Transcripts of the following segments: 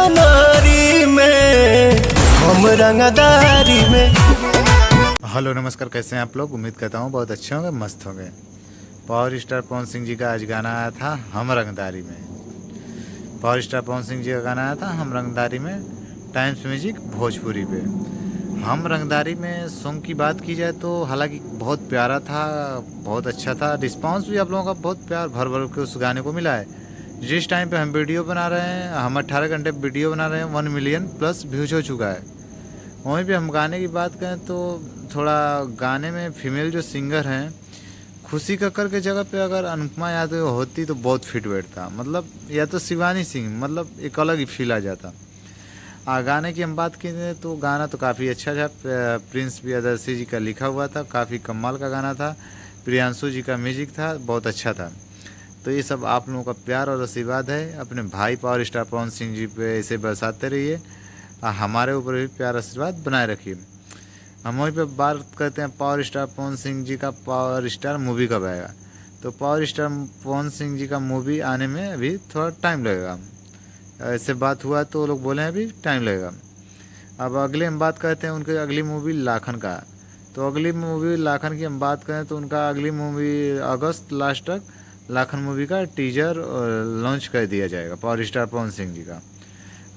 नारी में, हम रंगदारी में। हेलो नमस्कार, कैसे हैं आप लोग? उम्मीद करता हूँ बहुत अच्छे होंगे, मस्त होंगे। पावर स्टार पवन सिंह जी का आज गाना आया था हम रंगदारी में। पावर स्टार पवन सिंह जी का गाना आया था हम रंगदारी में, टाइम्स म्यूजिक भोजपुरी पे। हम रंगदारी में सॉन्ग की बात की जाए तो हालांकि बहुत प्यारा था, बहुत अच्छा था। रिस्पांस भी आप लोगों का बहुत प्यार भर भर के उस गाने को मिला है। जिस टाइम पे हम वीडियो बना रहे हैं, हम 18 घंटे वीडियो बना रहे हैं, 1 मिलियन प्लस व्यूज हो चुका है। वहीं पे हम गाने की बात करें तो थोड़ा गाने में फीमेल जो सिंगर हैं, खुशी कक्कर के जगह पे अगर अनुपमा यादव होती तो बहुत फिट बैठता, मतलब या तो शिवानी सिंह, मतलब एक अलग ही फील आ जाता। गाने की हम बात करें तो गाना तो काफ़ी अच्छा था। प्रिंस प्रियदर्शी जी का लिखा हुआ था, काफ़ी कमाल का गाना था। प्रियांशु जी का म्यूजिक था, बहुत अच्छा था। तो ये सब आप लोगों का प्यार और आशीर्वाद है। अपने भाई पावर स्टार पवन सिंह जी पे ऐसे बरसाते रहिए, हमारे ऊपर भी प्यार आशीर्वाद बनाए रखिए। हम वहीं पे बात करते हैं पावर स्टार पवन सिंह जी का। पावर स्टार मूवी कब आएगा? तो पावर स्टार पवन सिंह जी का मूवी आने में अभी थोड़ा टाइम लगेगा। ऐसे बात हुआ तो लोग बोले हैं अभी टाइम लगेगा। अब अगले हम बात करते हैं उनकी अगली मूवी लाखन का। तो अगली मूवी लाखन की हम बात करें तो उनका अगली मूवी अगस्त लास्ट तक लाखन मूवी का टीजर लॉन्च कर दिया जाएगा पावर स्टार पवन सिंह जी का।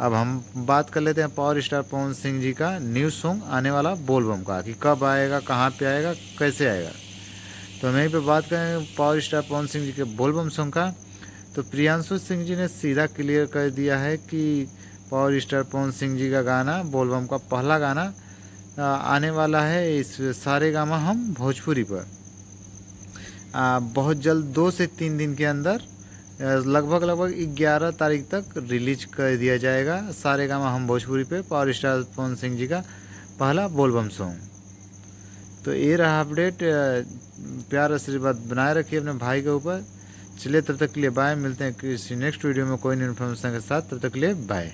अब हम बात कर लेते हैं पावर स्टार पवन सिंह जी का न्यू सॉन्ग आने वाला बोलबम का, कि कब आएगा, कहाँ पे आएगा, कैसे आएगा। तो हम यहीं पे बात करें पावर स्टार पवन सिंह जी के बोलबम सॉन्ग का। तो प्रियांशु सिंह जी ने सीधा क्लियर कर दिया है कि पावर स्टार पवन सिंह जी का गाना बोलबम का पहला गाना आने वाला है इस सारे गामा हम भोजपुरी पर। बहुत जल्द 2 से 3 दिन के अंदर लगभग 11 तारीख तक रिलीज कर दिया जाएगा सारे गामा हम भोजपुरी पे पावर स्टार पवन सिंह जी का पहला बोलबम सॉन्ग। तो ये रहा अपडेट। प्यार आशीर्वाद बनाए रखिए अपने भाई के ऊपर। चलिए तब तक के लिए बाय, मिलते हैं किसी नेक्स्ट वीडियो में कोई इन्फॉर्मेशन के साथ। तब तक के लिए बाय।